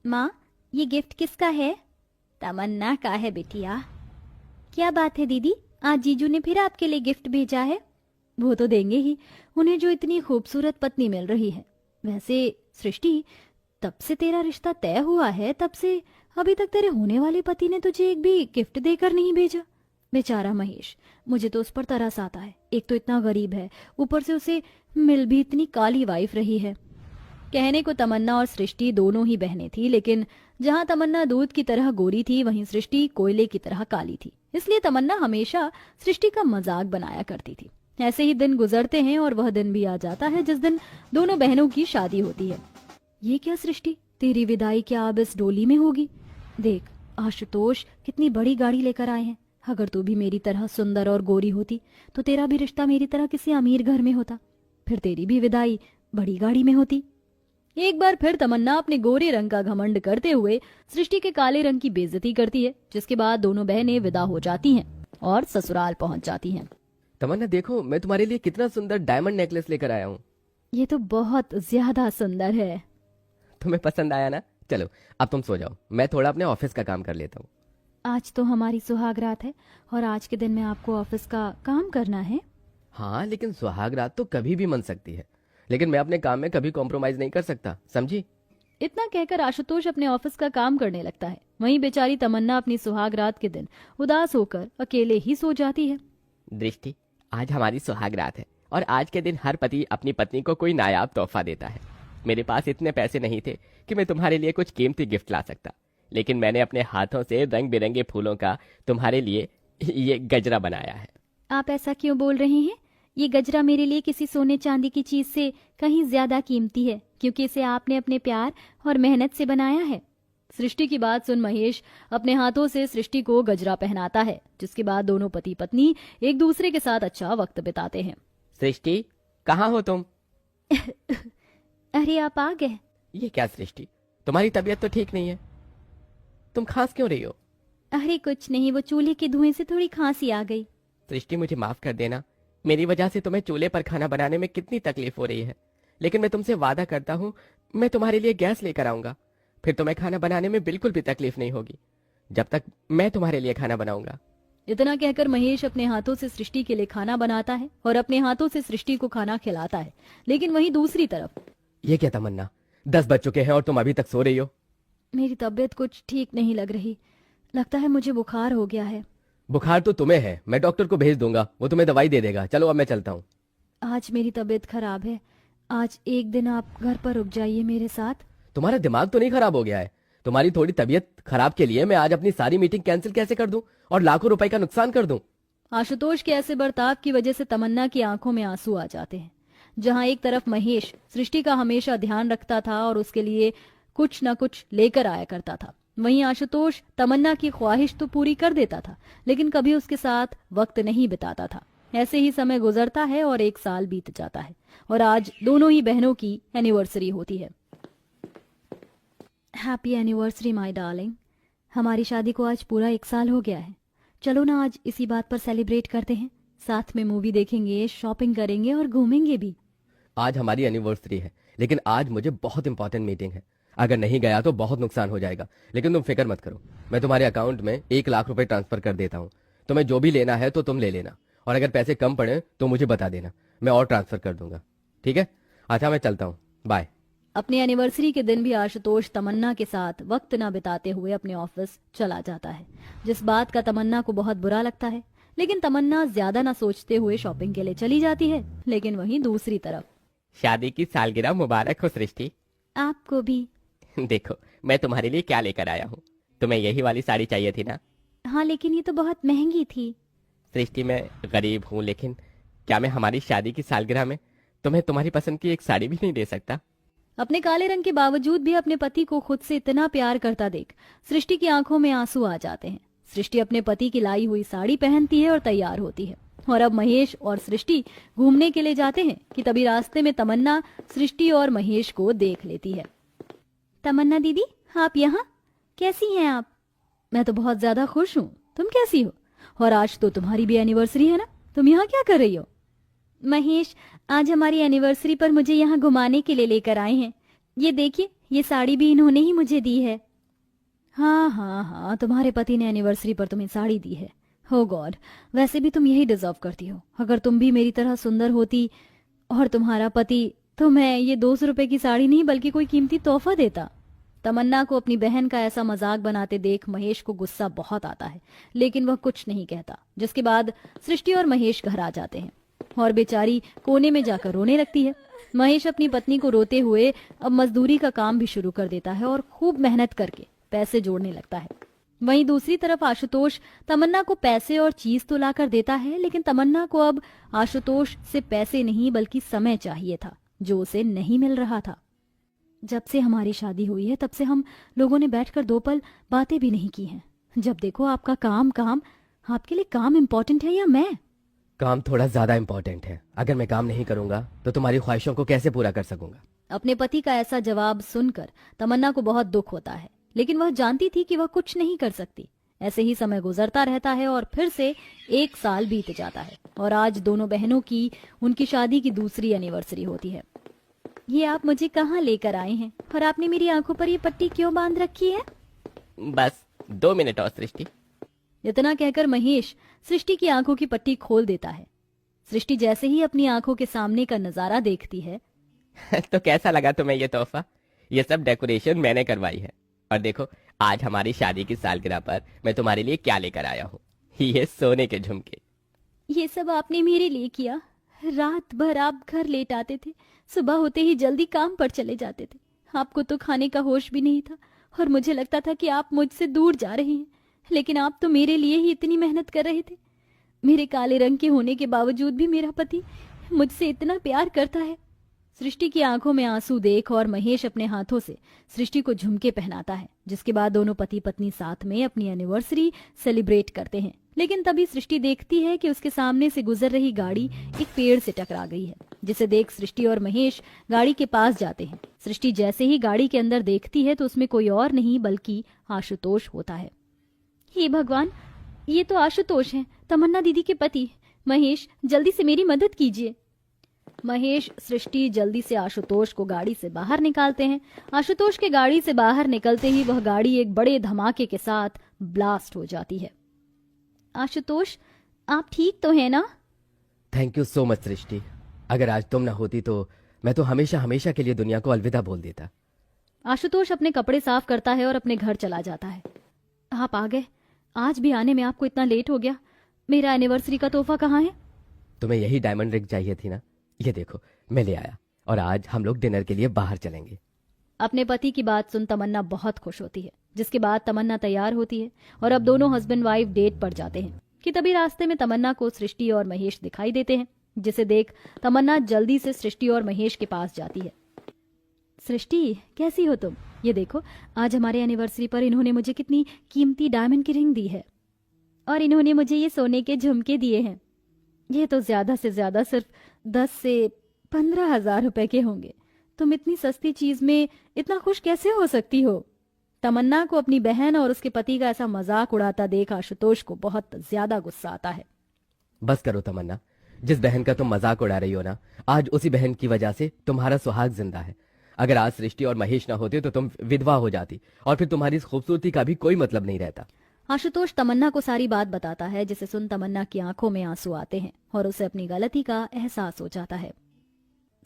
माँ, ये गिफ्ट किसका है? तमन्ना का है बिटिया। क्या बात है दीदी, आज जीजू ने फिर आपके लिए गिफ्ट भेजा है? वो तो देंगे ही, उन्हें जो इतनी खूबसूरत पत्नी मिल रही है। वैसे सृष्टि, तब से तेरा रिश्ता तय हुआ है, तब से अभी तक तेरे होने वाले पति ने तुझे एक भी गिफ्ट देकर नहीं भेजा। बेचारा महेश, मुझे तो उस पर तरस आता है। एक तो इतना गरीब है, ऊपर से उसे मिल भी इतनी काली वाइफ रही है। कहने को तमन्ना और सृष्टि दोनों ही बहनें थी, लेकिन जहां तमन्ना दूध की तरह गोरी थी, वहीं सृष्टि कोयले की तरह काली थी। इसलिए तमन्ना हमेशा सृष्टि का मजाक बनाया करती थी। ऐसे ही दिन गुजरते हैं और वह दिन भी आ जाता है जिस दिन दोनों बहनों की शादी होती है। ये क्या सृष्टि, तेरी विदाई क्या अब इस डोली में होगी? देख, आशुतोष कितनी बड़ी गाड़ी लेकर आए हैं। अगर तू भी मेरी तरह सुंदर और गोरी होती तो तेरा भी रिश्ता मेरी तरह किसी अमीर घर में होता, फिर तेरी भी विदाई बड़ी गाड़ी में होती। एक बार फिर तमन्ना अपने गोरे रंग का घमंड करते हुए सृष्टि के काले रंग की बेइज्जती करती है, जिसके बाद दोनों बहनें विदा हो जाती हैं और ससुराल पहुंच जाती हैं। तमन्ना देखो, मैं तुम्हारे लिए कितना सुंदर डायमंड नेकलेस लेकर आया हूँ। ये तो बहुत ज्यादा सुंदर है। तुम्हें पसंद आया ना? चलो अब तुम सो जाओ, मैं थोड़ा अपने ऑफिस का काम कर लेता हूँ। आज तो हमारी सुहाग रात है और आज के दिन में आपको ऑफिस का काम करना है। हाँ, लेकिन सुहाग रात तो कभी भी मन सकती है, लेकिन मैं अपने काम में कभी कॉम्प्रोमाइज नहीं कर सकता, समझी? इतना कहकर आशुतोष अपने ऑफिस का काम करने लगता है। वहीं बेचारी तमन्ना अपनी सुहाग रात के दिन उदास होकर अकेले ही सो जाती है। दृष्टि, आज हमारी सुहाग रात है और आज के दिन हर पति अपनी पत्नी को कोई नायाब तोहफा देता है। मेरे पास इतने पैसे नहीं थे कि मैं तुम्हारे लिए कुछ कीमती गिफ्ट ला सकता, लेकिन मैंने अपने हाथों से रंग बिरंगे फूलों का तुम्हारे लिए ये गजरा बनाया है। आप ऐसा क्यों बोल रहे हैं? ये गजरा मेरे लिए किसी सोने चांदी की चीज से कहीं ज्यादा कीमती है, क्योंकि इसे आपने अपने प्यार और मेहनत से बनाया है। सृष्टि की बात सुन महेश अपने हाथों से सृष्टि को गजरा पहनाता है, जिसके बाद दोनों पति पत्नी एक दूसरे के साथ अच्छा वक्त बिताते हैं। सृष्टि, कहाँ हो तुम? अरे, आप आ गए। ये क्या सृष्टि, तुम्हारी तबीयत तो ठीक नहीं है, तुम खांस क्यों रही हो? अरे कुछ नहीं, वो चूल्हे के धुएं से थोड़ी खांसी आ गई। सृष्टि, मुझे माफ कर देना, मेरी वजह से तुम्हें चूल्हे पर खाना बनाने में कितनी तकलीफ हो रही है, लेकिन मैं तुमसे वादा करता हूँ मैं तुम्हारे लिए गैस लेकर आऊंगा, फिर तुम्हें खाना बनाने में बिल्कुल भी तकलीफ नहीं होगी, जब तक मैं तुम्हारे लिए खाना बनाऊंगा। इतना कहकर महेश अपने हाथों से सृष्टि के लिए खाना बनाता है और अपने हाथों से सृष्टि को खाना खिलाता है। लेकिन वहीं दूसरी तरफ, ये क्या तमन्ना, 10 बज चुके हैं और तुम अभी तक सो रही हो? मेरी तबीयत कुछ ठीक नहीं लग रही। लगता है मुझे बुखार हो गया है। बुखार तो तुम्हें है, मैं डॉक्टर को भेज दूंगा, वो तुम्हें दवाई दे देगा। चलो अब मैं चलता हूँ। आज मेरी तबीयत खराब है। आज एक दिन आप घर पर रुक जाइए मेरे साथ। तुम्हारा दिमाग तो नहीं खराब हो गया है? तुम्हारी थोड़ी तबीयत खराब के लिए मैं आज अपनी सारी मीटिंग कैंसिल कैसे कर दूं और लाखों रुपए का नुकसान कर दूं? आशुतोष के ऐसे बर्ताव की वजह से तमन्ना की आंखों में आंसू आ जाते हैं। जहां एक तरफ महेश सृष्टि का हमेशा ध्यान रखता था और उसके लिए कुछ न कुछ लेकर आया करता था, वहीं आशुतोष तमन्ना की ख्वाहिश तो पूरी कर देता था, लेकिन कभी उसके साथ वक्त नहीं बिताता था। ऐसे ही समय गुजरता है और एक साल बीत जाता है और आज दोनों ही बहनों की एनिवर्सरी होती है। Happy anniversary my darling. हमारी शादी को आज पूरा 1 साल हो गया है। चलो ना, आज इसी बात पर सेलिब्रेट करते हैं। साथ में मूवी देखेंगे, शॉपिंग करेंगे और घूमेंगे भी। आज हमारी एनिवर्सरी है, लेकिन आज मुझे बहुत इंपॉर्टेंट मीटिंग है। अगर नहीं गया तो बहुत नुकसान हो जाएगा, लेकिन तुम फिक्र मत करो, मैं तुम्हारे अकाउंट में 1 लाख रुपए ट्रांसफर कर देता हूँ। तुम्हें जो भी लेना है तो तुम ले लेना, और अगर पैसे कम पड़े तो मुझे बता देना, मैं और ट्रांसफर कर दूंगा। ठीक है? अच्छा, मैं चलता हूँ, बाय। अपनी एनिवर्सरी के दिन भी आशुतोष तमन्ना के साथ वक्त न बिताते हुए अपने ऑफिस चला जाता है, जिस बात का तमन्ना को बहुत बुरा लगता है। लेकिन तमन्ना ज्यादा न सोचते हुए शॉपिंग के लिए चली जाती है। लेकिन वहीं दूसरी तरफ, शादी की सालगिरह मुबारक हो सृष्टि। आपको भी। देखो मैं तुम्हारे लिए क्या लेकर आया हूँ। तुम्हें यही वाली साड़ी चाहिए थी ना? हाँ, लेकिन ये तो बहुत महंगी थी। सृष्टि, मैं गरीब हूँ, लेकिन क्या मैं हमारी शादी की सालगिरह में तुम्हें तुम्हारी पसंद की एक साड़ी भी नहीं दे सकता? अपने काले रंग के बावजूद भी अपने पति को खुद से इतना प्यार करता देख सृष्टि की आंखों में आंसू आ जाते हैं। सृष्टि अपने पति की लाई हुई साड़ी पहनती है और तैयार होती है, और अब महेश और सृष्टि घूमने के लिए जाते हैं कि तभी रास्ते में तमन्ना सृष्टि और महेश को देख लेती है। तमन्ना दीदी, आप यहाँ? कैसी हैं आप? मैं तो बहुत ज्यादा खुश हूँ, तुम कैसी हो? और आज तो तुम्हारी भी एनिवर्सरी है ना, तुम यहाँ क्या कर रही हो? महेश आज हमारी एनिवर्सरी पर मुझे यहाँ घुमाने के लिए लेकर आए हैं। ये देखिए, ये साड़ी भी इन्होंने ही मुझे दी है। हाँ हाँ हाँ, तुम्हारे पति ने एनिवर्सरी पर तुम्हें साड़ी दी है। हो गॉड, वैसे भी तुम यही डिजर्व करती हो। अगर तुम भी मेरी तरह सुंदर होती और तुम्हारा पति, तो मैं ये 200 रुपए की साड़ी नहीं बल्कि कोई कीमती तोहफा देता। तमन्ना को अपनी बहन का ऐसा मजाक बनाते देख महेश को गुस्सा बहुत आता है, लेकिन वह कुछ नहीं कहता। जिसके बाद सृष्टि और महेश घर आ जाते हैं और बेचारी कोने में जाकर रोने लगती है। महेश अपनी पत्नी को रोते हुए अब मजदूरी का काम भी शुरू कर देता है और खूब मेहनत करके पैसे जोड़ने लगता है। वहीं दूसरी तरफ आशुतोष तमन्ना को पैसे और चीज तो लाकर देता है, लेकिन तमन्ना को अब आशुतोष से पैसे नहीं बल्कि समय चाहिए था, जो उसे नहीं मिल रहा था। जब से हमारी शादी हुई है तब से हम लोगों ने बैठकर 2 पल बातें भी नहीं की हैं। जब देखो आपका काम काम। आपके लिए काम इम्पोर्टेंट है या मैं? काम थोड़ा ज्यादा इम्पोर्टेंट है। अगर मैं काम नहीं करूंगा तो तुम्हारी ख्वाहिशों को कैसे पूरा कर सकूंगा? अपने पति का ऐसा जवाब सुनकर तमन्ना को बहुत दुख होता है, लेकिन वह जानती थी कि वह कुछ नहीं कर सकती। ऐसे ही समय गुजरता रहता है और फिर से 1 साल बीत जाता है और आज दोनों बहनों की उनकी शादी की दूसरी एनिवर्सरी होती है। ये आप मुझे कहाँ लेकर आए हैं और आपने मेरी आंखों पर ये पट्टी क्यों बांध रखी है? बस 2 मिनट और सृष्टि। इतना कहकर महेश सृष्टि की आंखों की पट्टी खोल देता है। सृष्टि जैसे ही अपनी आंखों के सामने का नजारा देखती है तो कैसा लगा तुम्हें ये तोहफा? ये सब डेकोरेशन मैंने करवाई है। और देखो, आज हमारी शादी की सालगिरह पर मैं तुम्हारे लिए क्या लेकर आया हूँ। ये सोने के झुमके। ये सब आपने मेरे लिए किया। रात भर आप घर लेट आते थे, सुबह होते ही जल्दी काम पर चले जाते थे। आपको तो खाने का होश भी नहीं था और मुझे लगता था कि आप मुझसे दूर जा रहे हैं, लेकिन आप तो मेरे लिए ही इतनी मेहनत कर रहे थे। मेरे काले रंग के होने के बावजूद भी मेरा पति मुझसे इतना प्यार करता है। सृष्टि की आंखों में आंसू देख और महेश अपने हाथों से सृष्टि को झुमके पहनाता है, जिसके बाद दोनों पति पत्नी साथ में अपनी एनिवर्सरी सेलिब्रेट करते हैं। लेकिन तभी सृष्टि देखती है कि उसके सामने से गुजर रही गाड़ी एक पेड़ से टकरा गई है, जिसे देख सृष्टि और महेश गाड़ी के पास जाते हैं। सृष्टि जैसे ही गाड़ी के अंदर देखती है तो उसमें कोई और नहीं बल्कि आशुतोष होता है। हे भगवान, ये तो आशुतोष हैं, तमन्ना दीदी के पति। महेश, जल्दी से मेरी मदद कीजिए। महेश सृष्टि जल्दी से आशुतोष को गाड़ी से बाहर निकालते हैं। आशुतोष के गाड़ी से बाहर निकलते ही वह गाड़ी एक बड़े धमाके के साथ ब्लास्ट हो जाती है। आशुतोष, आप ठीक तो हैं ना? थैंक यू सो मच सृष्टि। अगर आज तुम ना होती तो मैं तो हमेशा हमेशा के लिए दुनिया को अलविदा बोल देता। आशुतोष अपने कपड़े साफ करता है और अपने घर चला जाता है। आप आ गए। आज भी आने में आपको इतना लेट हो गया। मेरा एनिवर्सरी का तोहफा कहाँ है? तुम्हें यही डायमंड रिंग चाहिए थी ना? ये देखो, मैं ले आया और आज हम लोग डिनर के लिए बाहर चलेंगे। अपने पति की बात सुन तमन्ना बहुत खुश होती है, जिसके बाद तमन्ना तैयार होती है और अब दोनों हस्बैंड वाइफ डेट पर जाते हैं कि तभी रास्ते में तमन्ना को सृष्टि और महेश दिखाई देते हैं, जिसे देख तमन्ना जल्दी से सृष्टि और महेश के पास जाती है। सृष्टि, कैसी हो तुम? ये देखो, आज हमारे एनिवर्सरी पर इन्होंने मुझे कितनी कीमती डायमंड की रिंग दी है और इन्होंने मुझे ये सोने के झुमके दिए हैं। ये तो ज्यादा से ज्यादा सिर्फ 10 से 15,000 रुपए के होंगे। तुम इतनी सस्ती चीज में इतना खुश कैसे हो सकती हो? तमन्ना को अपनी बहन और उसके पति का ऐसा मजाक उड़ाता देख आशुतोष को बहुत ज्यादा गुस्सा आता है। बस करो तमन्ना, जिस बहन का तुम मजाक उड़ा रही हो ना, आज उसी बहन की वजह से तुम्हारा सुहाग जिंदा है। अगर आज सृष्टि और महेश ना होते तो तुम विधवा हो जाती और फिर तुम्हारी इस खूबसूरती का भी कोई मतलब नहीं रहता। आशुतोष तमन्ना को सारी बात बताता है, जिसे सुन तमन्ना की आंखों में आंसू आते हैं और उसे अपनी गलती का एहसास हो जाता है।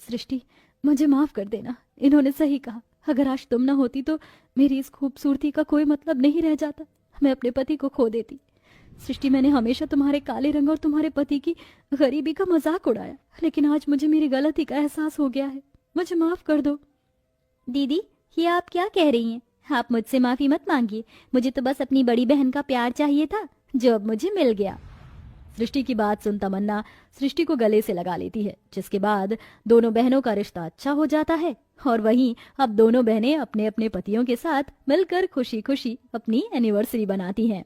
सृष्टि, मुझे माफ कर देना। इन्होंने सही कहा। अगर आज तुम ना होती तो मेरी इस खूबसूरती का कोई मतलब नहीं रह जाता। मैं अपने पति को खो देती। सृष्टि, मैंने हमेशा तुम्हारे काले रंग और तुम्हारे पति की गरीबी का मजाक उड़ाया, लेकिन आज मुझे मेरी गलती का एहसास हो गया है। मुझे माफ कर दो। दीदी, ये आप क्या कह रही हैं? आप मुझसे माफी मत मांगिए। मुझे तो बस अपनी बड़ी बहन का प्यार चाहिए था, जो अब मुझे मिल गया। सृष्टि की बात सुन तमन्ना सृष्टि को गले से लगा लेती है, जिसके बाद दोनों बहनों का रिश्ता अच्छा हो जाता है और वहीं अब दोनों बहनें अपने अपने पतियों के साथ मिलकर खुशी खुशी अपनी एनिवर्सरी बनाती हैं।